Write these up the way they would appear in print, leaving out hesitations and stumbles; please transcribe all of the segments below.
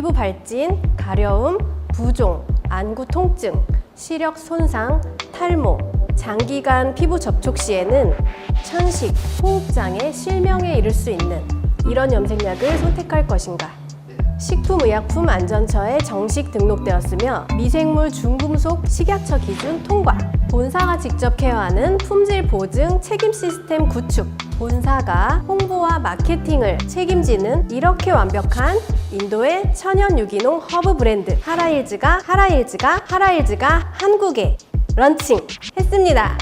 피부 발진, 가려움, 부종, 안구 통증, 시력 손상, 탈모, 장기간 피부 접촉 시에는 천식, 호흡장애, 실명에 이를 수 있는 이런 염색약을 선택할 것인가? 식품의약품안전처에 정식 등록되었으며 미생물 중금속 식약처 기준 통과, 본사가 직접 케어하는 품질 보증 책임 시스템 구축, 본사가 홍보와 마케팅을 책임지는 이렇게 완벽한 인도의 천연 유기농 허브 브랜드 하라일즈가 한국에 런칭했습니다.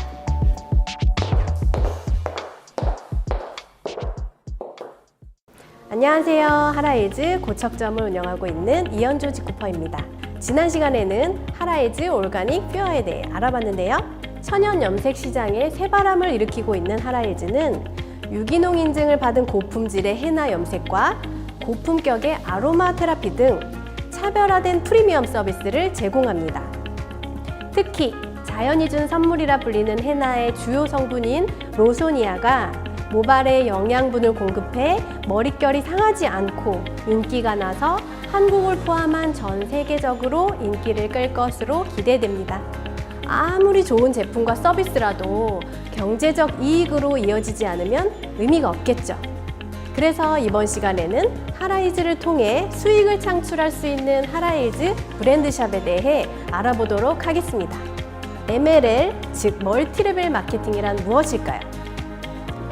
안녕하세요. 하라일즈 고척점을 운영하고 있는 이현주 직구퍼입니다. 지난 시간에는 하라일즈 오르가닉 퓨어에 대해 알아봤는데요. 천연 염색 시장에 새바람을 일으키고 있는 하라일즈는 유기농 인증을 받은 고품질의 헤나 염색과 고품격의 아로마 테라피 등 차별화된 프리미엄 서비스를 제공합니다. 특히 자연이 준 선물이라 불리는 헤나의 주요 성분인 로소니아가 모발에 영양분을 공급해 머릿결이 상하지 않고 윤기가 나서 한국을 포함한 전 세계적으로 인기를 끌 것으로 기대됩니다. 아무리 좋은 제품과 서비스라도 경제적 이익으로 이어지지 않으면 의미가 없겠죠. 그래서 이번 시간에는 하라일즈를 통해 수익을 창출할 수 있는 하라일즈 브랜드샵에 대해 알아보도록 하겠습니다. MLM, 즉 멀티레벨 마케팅이란 무엇일까요?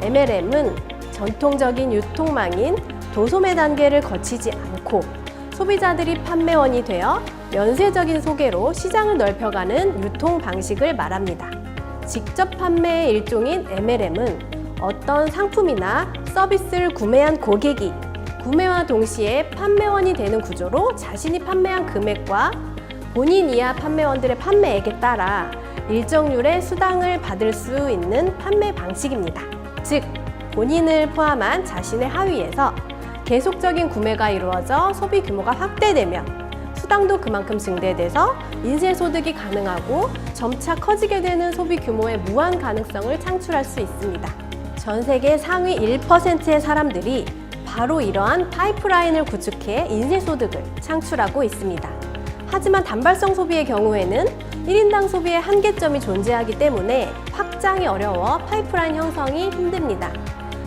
MLM은 전통적인 유통망인 도소매 단계를 거치지 않고 소비자들이 판매원이 되어 연쇄적인 소개로 시장을 넓혀가는 유통 방식을 말합니다. 직접 판매의 일종인 MLM은 어떤 상품이나 서비스를 구매한 고객이 구매와 동시에 판매원이 되는 구조로 자신이 판매한 금액과 본인 이하 판매원들의 판매액에 따라 일정률의 수당을 받을 수 있는 판매 방식입니다. 즉, 본인을 포함한 자신의 하위에서 계속적인 구매가 이루어져 소비 규모가 확대되면 수당도 그만큼 증대돼서 인쇄소득이 가능하고 점차 커지게 되는 소비 규모의 무한 가능성을 창출할 수 있습니다. 전 세계 상위 1%의 사람들이 바로 이러한 파이프라인을 구축해 인쇄소득을 창출하고 있습니다. 하지만 단발성 소비의 경우에는 1인당 소비의 한계점이 존재하기 때문에 확장이 어려워 파이프라인 형성이 힘듭니다.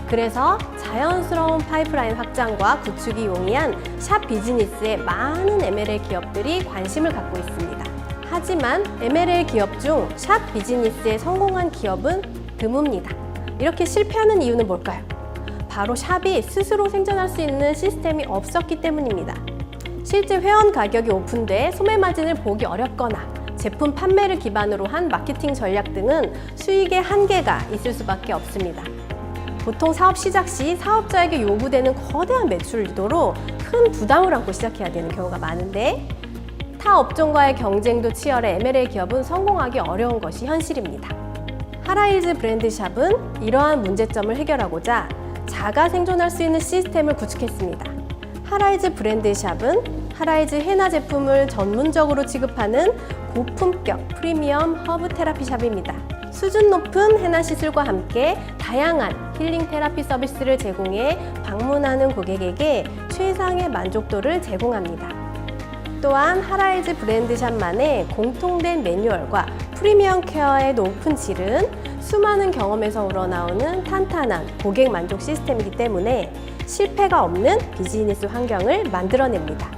그래서 자연스러운 파이프라인 확장과 구축이 용이한 샵 비즈니스에 많은 MLM 기업들이 관심을 갖고 있습니다. 하지만 MLM 기업 중 샵 비즈니스에 성공한 기업은 드뭅니다. 이렇게 실패하는 이유는 뭘까요? 바로 샵이 스스로 생존할 수 있는 시스템이 없었기 때문입니다. 실제 회원 가격이 오픈돼 소매 마진을 보기 어렵거나 제품 판매를 기반으로 한 마케팅 전략 등은 수익의 한계가 있을 수밖에 없습니다. 보통 사업 시작 시 사업자에게 요구되는 거대한 매출 유도로 큰 부담을 안고 시작해야 되는 경우가 많은데 타 업종과의 경쟁도 치열해 MLM 기업은 성공하기 어려운 것이 현실입니다. 하라일즈 브랜드샵은 이러한 문제점을 해결하고자 자가 생존할 수 있는 시스템을 구축했습니다. 하라일즈 브랜드샵은 하라일즈 헤나 제품을 전문적으로 취급하는 고품격 프리미엄 허브 테라피 샵입니다. 수준 높은 헤나 시술과 함께 다양한 힐링 테라피 서비스를 제공해 방문하는 고객에게 최상의 만족도를 제공합니다. 또한 하라일즈 브랜드샵만의 공통된 매뉴얼과 프리미엄 케어의 높은 질은 수많은 경험에서 우러나오는 탄탄한 고객 만족 시스템이기 때문에 실패가 없는 비즈니스 환경을 만들어냅니다.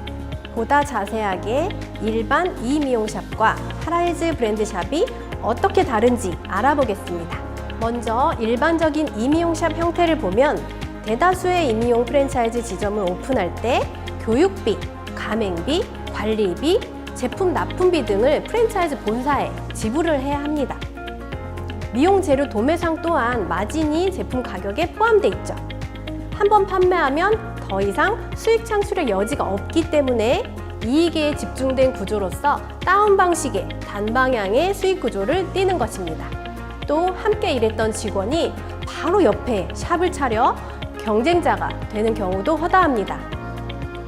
보다 자세하게 일반 이미용샵과 하라일즈 브랜드샵이 어떻게 다른지 알아보겠습니다. 먼저 일반적인 이미용샵 형태를 보면 대다수의 이미용 프랜차이즈 지점을 오픈할 때 교육비, 가맹비, 관리비, 제품 납품비 등을 프랜차이즈 본사에 지불을 해야 합니다. 미용 재료 도매상 또한 마진이 제품 가격에 포함되어 있죠. 한번 판매하면 더 이상 수익 창출의 여지가 없기 때문에 이익에 집중된 구조로서 다운 방식의 단방향의 수익 구조를 띠는 것입니다. 또 함께 일했던 직원이 바로 옆에 샵을 차려 경쟁자가 되는 경우도 허다합니다.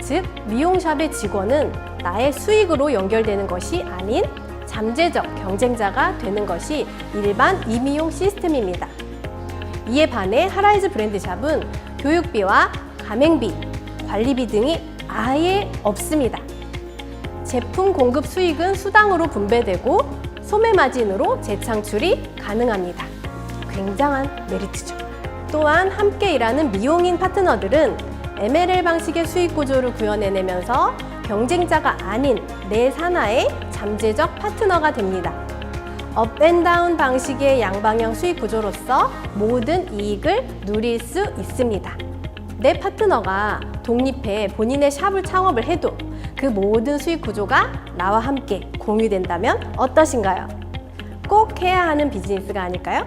즉, 미용샵의 직원은 나의 수익으로 연결되는 것이 아닌 잠재적 경쟁자가 되는 것이 일반 이미용 시스템입니다. 이에 반해 하라일즈 브랜드샵은 교육비와 가맹비, 관리비 등이 아예 없습니다. 제품 공급 수익은 수당으로 분배되고 소매 마진으로 재창출이 가능합니다. 굉장한 메리트죠. 또한 함께 일하는 미용인 파트너들은 MLL 방식의 수익 구조를 구현해내면서 경쟁자가 아닌 내 산하의 잠재적 파트너가 됩니다. 업앤다운 방식의 양방향 수익 구조로서 모든 이익을 누릴 수 있습니다. 내 파트너가 독립해 본인의 샵을 창업을 해도 그 모든 수익 구조가 나와 함께 공유된다면 어떠신가요? 꼭 해야 하는 비즈니스가 아닐까요?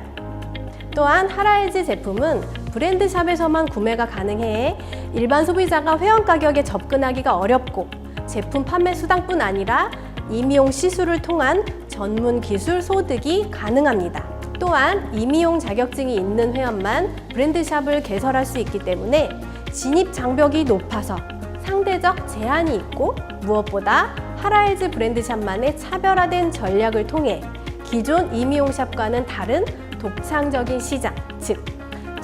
또한 하라이즈 제품은 브랜드샵에서만 구매가 가능해 일반 소비자가 회원 가격에 접근하기가 어렵고 제품 판매 수당뿐 아니라 임용 시술을 통한 전문 기술 소득이 가능합니다. 또한 임용 자격증이 있는 회원만 브랜드샵을 개설할 수 있기 때문에 진입 장벽이 높아서 상대적 제한이 있고 무엇보다 하라이즈 브랜드샵만의 차별화된 전략을 통해 기존 임용샵과는 다른 독창적인 시장, 즉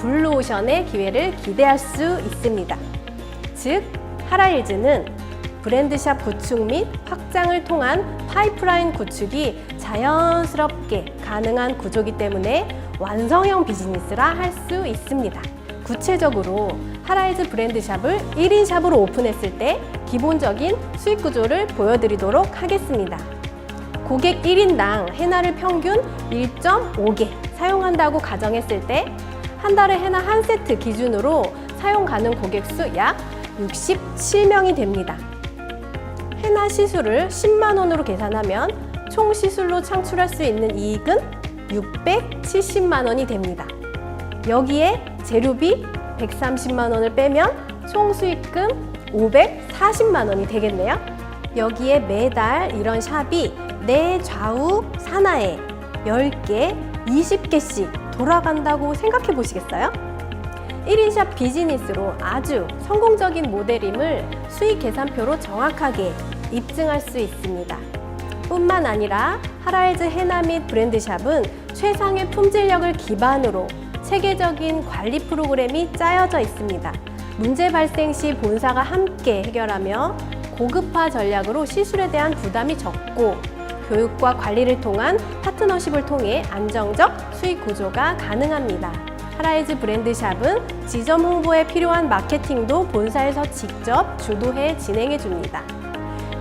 블루오션의 기회를 기대할 수 있습니다. 즉, 하라이즈는 브랜드샵 구축 및 확장을 통한 파이프라인 구축이 자연스럽게 가능한 구조이기 때문에 완성형 비즈니스라 할 수 있습니다. 구체적으로 하라이즈 브랜드샵을 1인 샵으로 오픈했을 때 기본적인 수익 구조를 보여드리도록 하겠습니다. 고객 1인당 헤나를 평균 1.5개 사용한다고 가정했을 때 한 달에 헤나 한 세트 기준으로 사용 가능 고객 수 약 67명이 됩니다. 헤나 시술을 10만 원으로 계산하면 총 시술로 창출할 수 있는 이익은 670만 원이 됩니다. 여기에 재료비 130만 원을 빼면 총 수익금 540만 원이 되겠네요. 여기에 매달 이런 샵이 내 좌우 산하에 10개, 20개씩 돌아간다고 생각해 보시겠어요? 1인 샵 비즈니스로 아주 성공적인 모델임을 수익 계산표로 정확하게 입증할 수 있습니다. 뿐만 아니라 하라이즈 헤나 및 브랜드샵은 최상의 품질력을 기반으로 체계적인 관리 프로그램이 짜여져 있습니다. 문제 발생 시 본사가 함께 해결하며 고급화 전략으로 시술에 대한 부담이 적고 교육과 관리를 통한 파트너십을 통해 안정적 수익 구조가 가능합니다. 하라이즈 브랜드샵은 지점 홍보에 필요한 마케팅도 본사에서 직접 주도해 진행해 줍니다.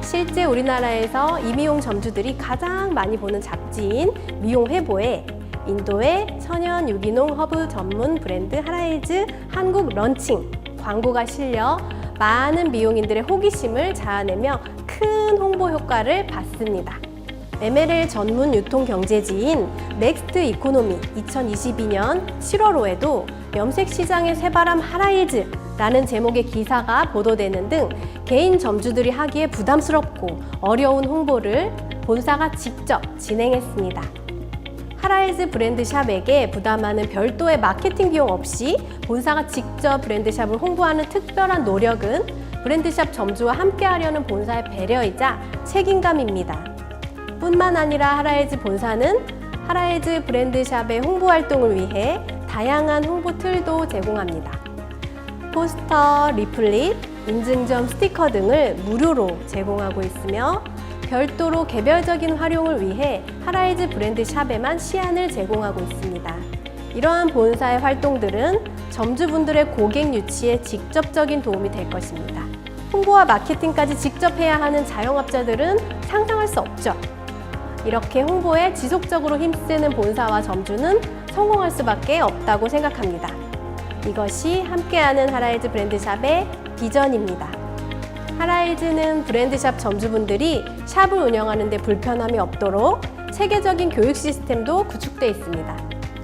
실제 우리나라에서 이미용 점주들이 가장 많이 보는 잡지인 미용 회보에 인도의 천연 유기농 허브 전문 브랜드 하라이즈 한국 런칭 광고가 실려 많은 미용인들의 호기심을 자아내며 큰 홍보 효과를 받습니다. MLL 전문 유통 경제지인 넥스트 이코노미 2022년 7월호에도 염색 시장의 새바람 하라이즈라는 제목의 기사가 보도되는 등 개인 점주들이 하기에 부담스럽고 어려운 홍보를 본사가 직접 진행했습니다. 하라이즈 브랜드샵에게 부담하는 별도의 마케팅 비용 없이 본사가 직접 브랜드샵을 홍보하는 특별한 노력은 브랜드샵 점주와 함께하려는 본사의 배려이자 책임감입니다. 뿐만 아니라 하라이즈 본사는 하라이즈 브랜드샵의 홍보 활동을 위해 다양한 홍보 툴도 제공합니다. 포스터, 리플릿, 인증점 스티커 등을 무료로 제공하고 있으며 별도로 개별적인 활용을 위해 하라이즈 브랜드샵에만 시안을 제공하고 있습니다. 이러한 본사의 활동들은 점주분들의 고객 유치에 직접적인 도움이 될 것입니다. 홍보와 마케팅까지 직접 해야 하는 자영업자들은 상상할 수 없죠. 이렇게 홍보에 지속적으로 힘쓰는 본사와 점주는 성공할 수밖에 없다고 생각합니다. 이것이 함께하는 하라이즈 브랜드샵의 비전입니다. 하라이즈는 브랜드샵 점주분들이 샵을 운영하는 데 불편함이 없도록 체계적인 교육 시스템도 구축되어 있습니다.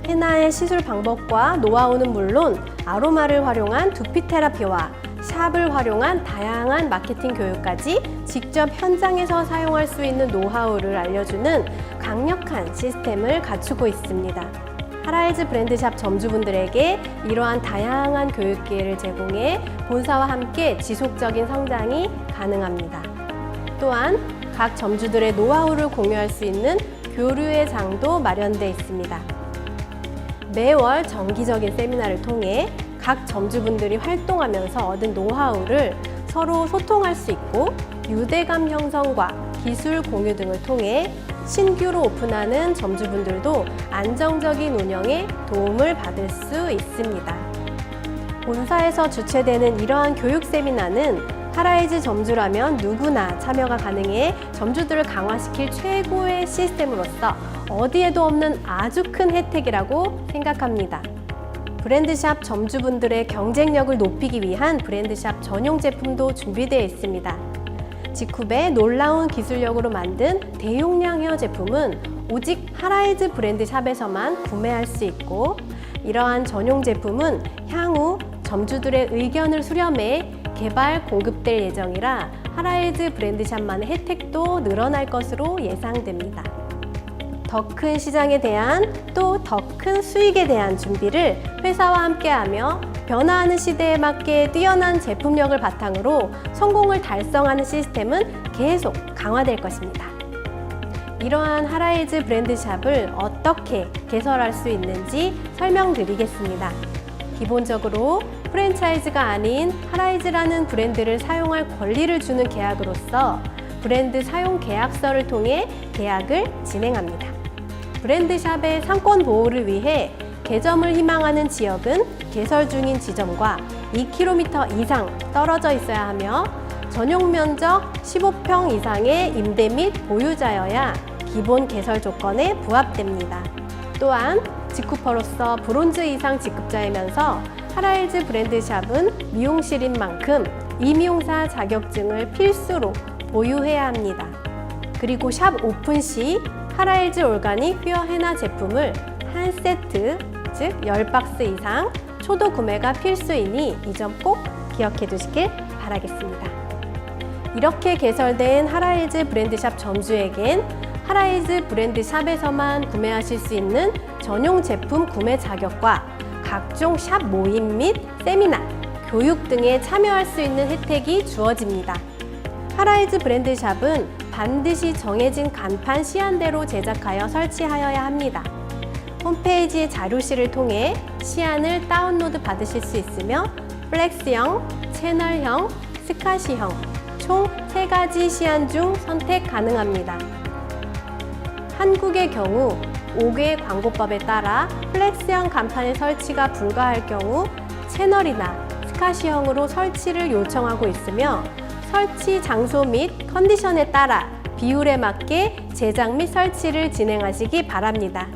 헤나의 시술 방법과 노하우는 물론 아로마를 활용한 두피 테라피와 샵을 활용한 다양한 마케팅 교육까지 직접 현장에서 사용할 수 있는 노하우를 알려주는 강력한 시스템을 갖추고 있습니다. 하라이즈 브랜드샵 점주분들에게 이러한 다양한 교육 기회를 제공해 본사와 함께 지속적인 성장이 가능합니다. 또한 각 점주들의 노하우를 공유할 수 있는 교류의 장도 마련되어 있습니다. 매월 정기적인 세미나를 통해 각 점주분들이 활동하면서 얻은 노하우를 서로 소통할 수 있고 유대감 형성과 기술 공유 등을 통해 신규로 오픈하는 점주분들도 안정적인 운영에 도움을 받을 수 있습니다. 본사에서 주최되는 이러한 교육 세미나는 하라이즈 점주라면 누구나 참여가 가능해 점주들을 강화시킬 최고의 시스템으로서 어디에도 없는 아주 큰 혜택이라고 생각합니다. 브랜드샵 점주분들의 경쟁력을 높이기 위한 브랜드샵 전용 제품도 준비되어 있습니다. 지쿱의 놀라운 기술력으로 만든 대용량 헤어 제품은 오직 하라이즈 브랜드샵에서만 구매할 수 있고, 이러한 전용 제품은 향후 점주들의 의견을 수렴해 개발, 공급될 예정이라 하라이즈 브랜드샵만의 혜택도 늘어날 것으로 예상됩니다. 더 큰 시장에 대한 또 더 큰 수익에 대한 준비를 회사와 함께하며 변화하는 시대에 맞게 뛰어난 제품력을 바탕으로 성공을 달성하는 시스템은 계속 강화될 것입니다. 이러한 하라이즈 브랜드샵을 어떻게 개설할 수 있는지 설명드리겠습니다. 기본적으로 프랜차이즈가 아닌 하라이즈라는 브랜드를 사용할 권리를 주는 계약으로서 브랜드 사용 계약서를 통해 계약을 진행합니다. 브랜드샵의 상권 보호를 위해 개점을 희망하는 지역은 개설 중인 지점과 2km 이상 떨어져 있어야 하며 전용 면적 15평 이상의 임대 및 보유자여야 기본 개설 조건에 부합됩니다. 또한 지쿠퍼로서 브론즈 이상 직급자이면서 하라이즈 브랜드샵은 미용실인 만큼 이미용사 자격증을 필수로 보유해야 합니다. 그리고 샵 오픈 시 하라이즈 올가닉 퓨어 헤나 제품을 한 세트, 즉 10박스 이상 초도 구매가 필수이니 이 점 꼭 기억해 두시길 바라겠습니다. 이렇게 개설된 하라이즈 브랜드샵 점주에겐 하라이즈 브랜드샵에서만 구매하실 수 있는 전용 제품 구매 자격과 각종 샵 모임 및 세미나, 교육 등에 참여할 수 있는 혜택이 주어집니다. 하라이즈 브랜드샵은 반드시 정해진 간판 시안대로 제작하여 설치하여야 합니다. 홈페이지 자료실을 통해 시안을 다운로드 받으실 수 있으며 플렉스형, 채널형, 스카시형 총 3가지 시안 중 선택 가능합니다. 한국의 경우 5개 광고법에 따라 플렉스형 간판의 설치가 불가할 경우 채널이나 스카시형으로 설치를 요청하고 있으며 설치 장소 및 컨디션에 따라 비율에 맞게 제작 및 설치를 진행하시기 바랍니다.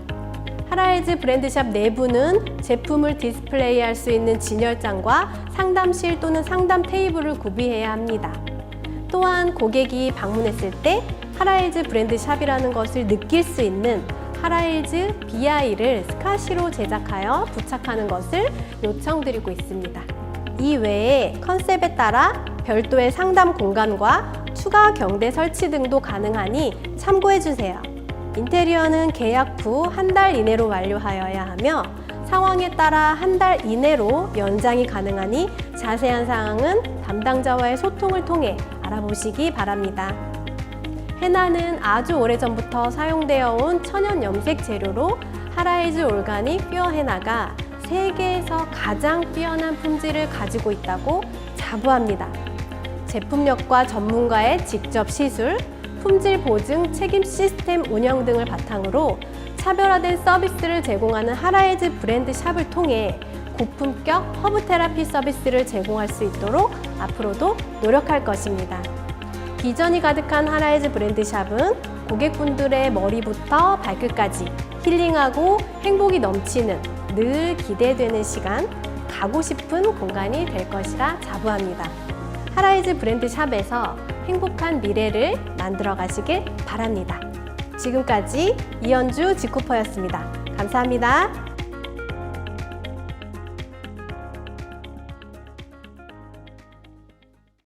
하라이즈 브랜드샵 내부는 제품을 디스플레이할 수 있는 진열장과 상담실 또는 상담 테이블을 구비해야 합니다. 또한 고객이 방문했을 때 하라이즈 브랜드샵이라는 것을 느낄 수 있는 하라이즈 BI를 스카시로 제작하여 부착하는 것을 요청드리고 있습니다. 이 외에 컨셉에 따라 별도의 상담 공간과 추가 경대 설치 등도 가능하니 참고해주세요. 인테리어는 계약 후 한 달 이내로 완료하여야 하며 상황에 따라 한 달 이내로 연장이 가능하니 자세한 사항은 담당자와의 소통을 통해 알아보시기 바랍니다. 헤나는 아주 오래전부터 사용되어 온 천연 염색 재료로 하라이즈 올가닉 퓨어 헤나가 세계에서 가장 뛰어난 품질을 가지고 있다고 자부합니다. 제품력과 전문가의 직접 시술, 품질 보증, 책임 시스템 운영 등을 바탕으로 차별화된 서비스를 제공하는 하라이즈 브랜드 샵을 통해 고품격 허브 테라피 서비스를 제공할 수 있도록 앞으로도 노력할 것입니다. 비전이 가득한 하라이즈 브랜드 샵은 고객분들의 머리부터 발끝까지 힐링하고 행복이 넘치는 늘 기대되는 시간, 가고 싶은 공간이 될 것이라 자부합니다. 하라이즈 브랜드 샵에서 행복한 미래를 만들어 가시길 바랍니다. 지금까지 이현주 지쿠퍼였습니다. 감사합니다.